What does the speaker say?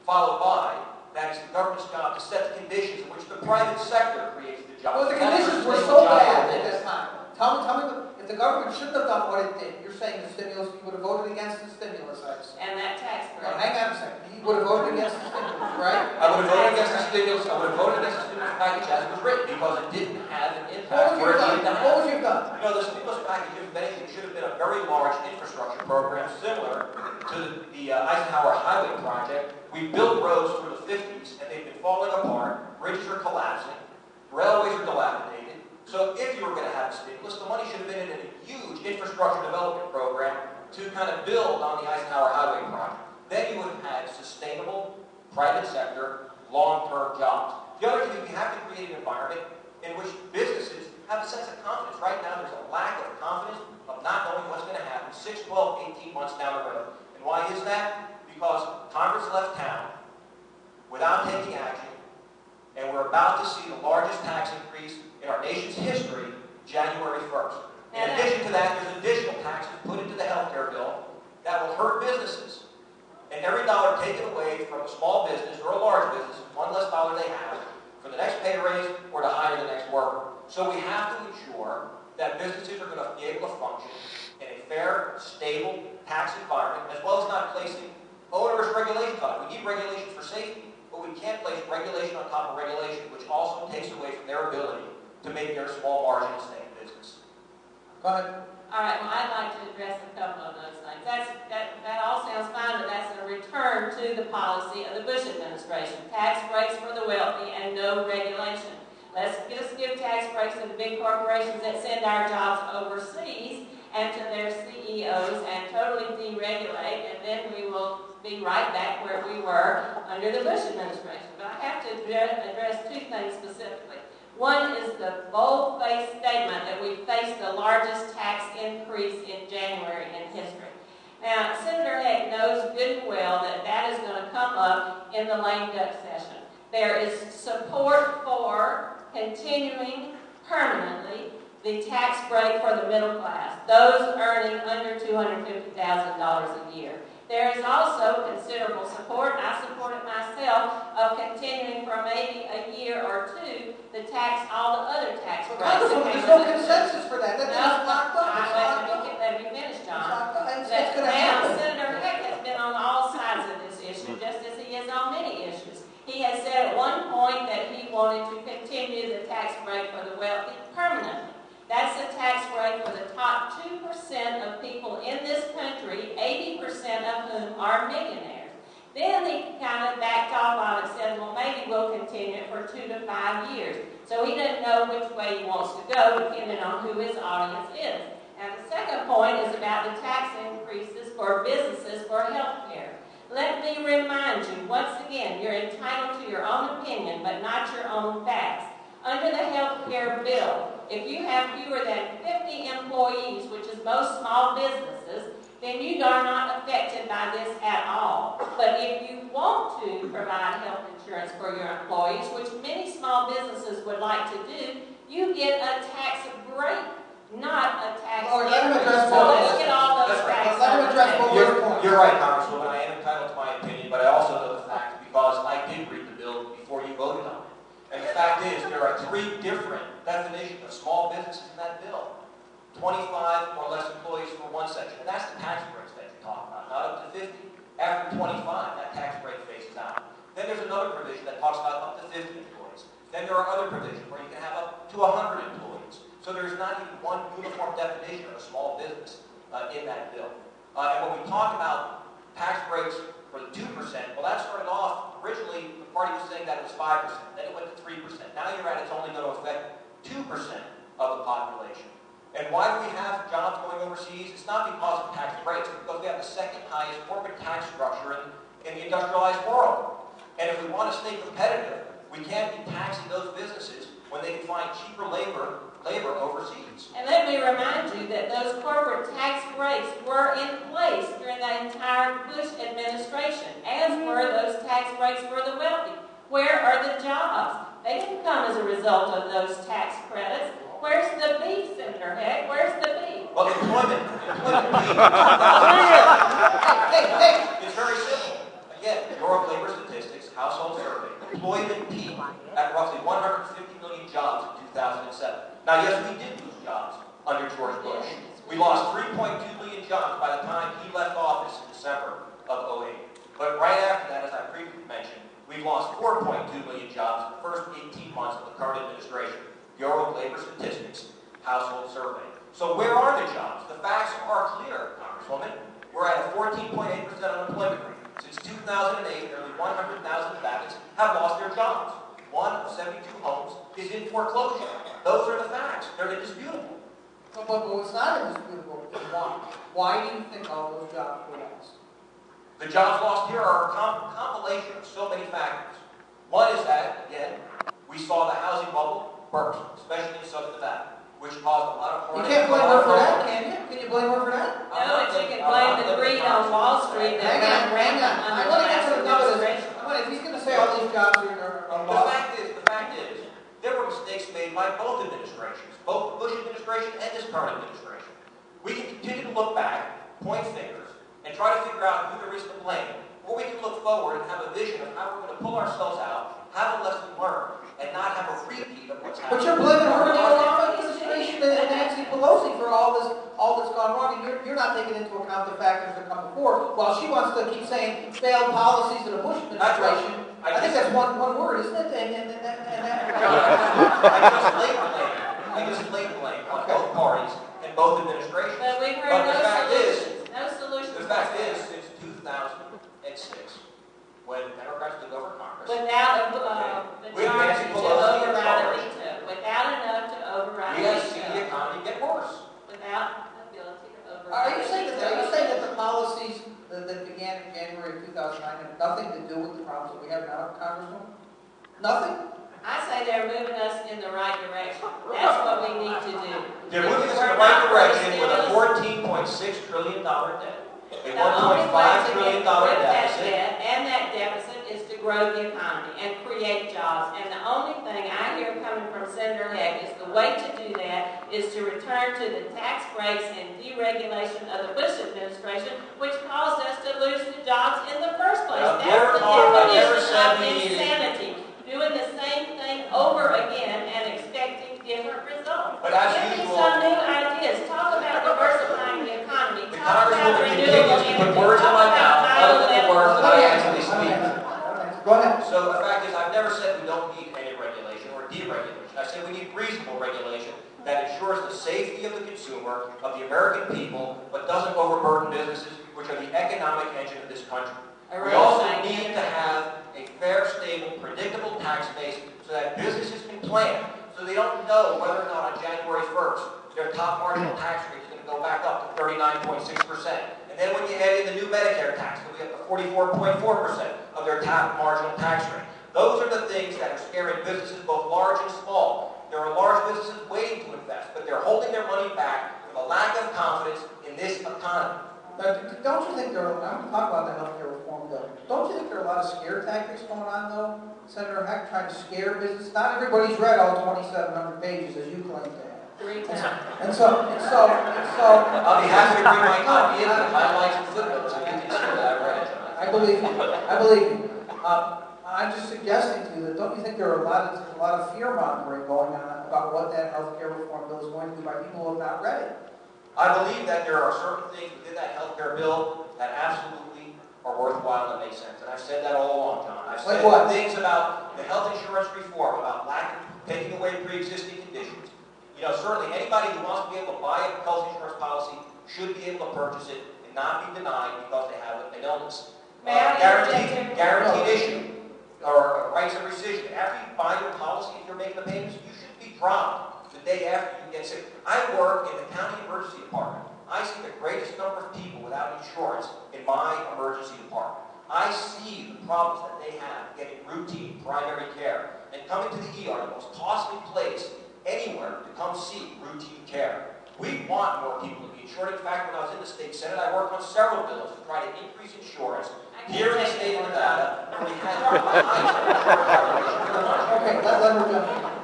followed by, that it's the government's job to set the conditions in which the private sector creates the jobs. Well, the conditions were so bad at this time. Tell me, if the government shouldn't have done what it did, you're saying the stimulus, you would have voted against the stimulus, I assume. And that tax break. No, hang on a second. You would have voted against the stimulus, right? I would have voted against the stimulus. I would have voted against the stimulus package as it was written because it didn't have an impact. What would you have done? You know, the stimulus package, if anything, should have been a very large infrastructure program similar to the Eisenhower Highway project. We built roads through the 50s, and they've been falling apart. Bridges are collapsing. Railways are dilapidated. So if you were going to have a stimulus, the money should have been in a huge infrastructure development program to kind of build on the Eisenhower Highway project. Then you would have had sustainable, private sector, long-term jobs. The other thing is we have to create an environment in which businesses have a sense of confidence. Right now, there's a lack of confidence of not knowing what's going to happen 6, 12, 18 months down the road. And why is that? Because Congress left town without taking action, and we're about to see the largest tax increase in our nation's history, January 1st. In addition to that, there's additional taxes put into the health care bill that will hurt businesses. And every dollar taken away from a small business or a large business, one less dollar they have for the next pay raise or to hire the next worker. So we have to ensure that businesses are going to be able to function in a fair, stable tax environment, as well as not placing onerous regulations on it. We need regulations for safety, but we can't place regulation on top of regulation, which also takes away from their ability to make their small margin and stay in business. Go ahead. All right, well, I'd like to address a couple of those things. That all sounds fine, but that's a return to the policy of the Bush administration. Tax breaks for the wealthy and no regulation. Let's just give tax breaks to the big corporations that send our jobs overseas and to their CEOs and totally deregulate, and then we will be right back where we were under the Bush administration. But I have to address two things specifically. One is the bold-faced statement that we faced the largest tax increase in January in history. Now, Senator Heck knows good and well that that is going to come up in the lame duck session. There is support for continuing permanently the tax break for the middle class, those earning under $250,000 a year. There is also considerable support, and I support it myself, of continuing for maybe a year or two the tax, all the other tax breaks. There's no consensus for that. That's locked up. Let me finish, John. Now, Senator Heck has been on all sides of this issue, just as he is on many issues. He has said at one point that he wanted to continue the tax break for the wealthy permanently. That's a tax break for the top 2% of people in this country, 80% of whom are millionaires. Then he kind of backed off on it and said, well, maybe we'll continue it for 2 to 5 years. So he doesn't know which way he wants to go, depending on who his audience is. And the second point is about the tax increases for businesses for health care. Let me remind you, once again, you're entitled to your own opinion, but not your own facts. Under the health care bill, if you have fewer than 50 employees, which is most small businesses, then you are not affected by this at all. But if you want to provide health insurance for your employees, which many small businesses would like to do, you get a tax break, not a tax increase. So let's get all those facts. You're right, Congresswoman. I am entitled to my opinion, but I also know the facts because I did read the bill before you voted on it. And the fact is, there are 3 different definitions of small businesses in that bill. 25 or less employees for one section. And that's the tax breaks that you're talking about, not up to 50. After 25, that tax break phases out. Then there's another provision that talks about up to 50 employees. Then there are other provisions where you can have up to 100 employees. So there's not even one uniform definition of a small business in that bill. And when we talk about tax breaks for the 2%, well, that started off, originally, the party was saying that it was 5%. Then it went to 3%. Now you're at it's only going to affect 2% of the population. And why do we have jobs going overseas? It's not because of tax breaks, it's because we have the second highest corporate tax structure in the industrialized world. And if we want to stay competitive, we can't be taxing those businesses when they can find cheaper labor overseas. And let me remind you that those corporate tax breaks were in place during the entire Bush administration, as were those tax breaks for the wealthy. Where are the jobs? They didn't come as a result of those tax credits. Where's the beef, Senator Heck? Where's the beef? Well, employment. It's very simple. Again, Bureau of Labor Statistics, household survey, employment peaked at roughly 150 million jobs in 2007. Now, yes, we did lose jobs under George Bush. We lost 3.2 million jobs by the time he left office in December of 2008. But right after that, as I previously mentioned, we've lost 4.2 million jobs in the first 18 months of the current administration. Bureau of Labor Statistics, household survey. So where are the jobs? The facts are clear, Congresswoman. We're at a 14.8% unemployment rate. Since 2008, nearly 100,000 families have lost their jobs. 1 of 72 homes is in foreclosure. Those are the facts. They're indisputable. But what's not indisputable is why. Why do you think all those jobs were lost? The jobs lost here are a compilation of so many factors. One is that, again, we saw the housing bubble burst, especially in Southern Nevada, which caused a lot of You heartache. can't blame her for that, can you? Can you blame her for that? No, but you can blame the greed on Wall Street that ran rampant I under want the to get to last the nub of this. administration. If he's going to say all these jobs are lost. The fact is, there were mistakes made by both administrations, both the Bush administration and this current administration. We can continue to look back, point fingers, and try to figure out who there is to blame, or we can look forward and have a vision of how we're going to pull ourselves out, have a lesson learned, and not have a repeat of what's happened. But you're blaming her and the Obama administration and Nancy Pelosi for all that's gone wrong, and you're not taking into account the factors that come before. While she wants to keep saying failed policies of the Bush administration, I think that's one word, isn't it? And that. I just lay blame on both parties and both administrations. But we've heard the fact is, no solutions. the fact is, since 2006, when Democrats took over Congress, Without a majority to override a veto. Without enough to override a we have seen the veto. economy get worse. Without the ability to override Are a you saying veto. that the policies that began in January of 2009 have nothing to do with the problems that we have now, Congressman? Nothing? I say they're moving us in the right direction. That's what we need to do. They're moving us in the right direction with a $14.6 trillion debt, a $1.5 trillion deficit. That and that deficit is to grow the economy and create jobs. And the only thing I hear coming from Senator Heck is the way to do that is to return to the tax breaks and deregulation of the Bush administration, which caused us to lose the jobs in the first place. Now, That's the definition of we needed- insanity. Doing the same thing over again and expecting different results. But as Give me usual- some new ideas. Talk about diversifying the economy. The Talk about Congresswoman renewable continues to put energy. words in Talk my about mouth other than the words that I actually speak. Go ahead. So the fact is, I've never said we don't need any regulation or deregulation. I said we need reasonable regulation that ensures the safety of the consumer, of the American people, but doesn't overburden businesses, which are the economic engine of this country. We also need to have a fair, stable, predictable tax base so that businesses can plan, so they don't know whether or not on January 1st their top marginal tax rate is going to go back up to 39.6%. And then when you add in the new Medicare tax, it'll be up to 44.4% of their top marginal tax rate. Those are the things that are scaring businesses, both large and small. There are large businesses waiting to invest, but they're holding their money back with a lack of confidence in this economy. Don't you think I'm going to talk about the health care reform bill. Don't you think there are a lot of scare tactics going on, though? Senator Heck trying to scare business. Not everybody's read all 2,700 pages, as you claim to have. 3 times. And so. I'll be happy to bring my copy in with highlights and footnotes so you can see that I read it. I believe you. I believe you. I'm just suggesting to you that don't you think there's a lot of fear mongering going on about what that health care reform bill is going to do by people who have not read it? I believe that there are certain things within that health care bill that absolutely are worthwhile and make sense. And I've said that all along, John. I've said things about the health insurance reform, about taking away pre-existing conditions. You know, certainly anybody who wants to be able to buy a health insurance policy should be able to purchase it and not be denied because they have an illness. Guaranteed issue or rights of rescission. After you buy your policy, if you're making the payments, you should be dropped the day after you get sick. I work in the county emergency department. I see the greatest number of people without insurance in my emergency department. I see the problems that they have getting routine primary care and coming to the ER, the most costly place anywhere to come seek routine care. We want more people to be insured. In fact, when I was in the state Senate, I worked on several bills to try to increase insurance here in the state of Nevada, where we had the highest insurance population in the country. Okay, let her jump in.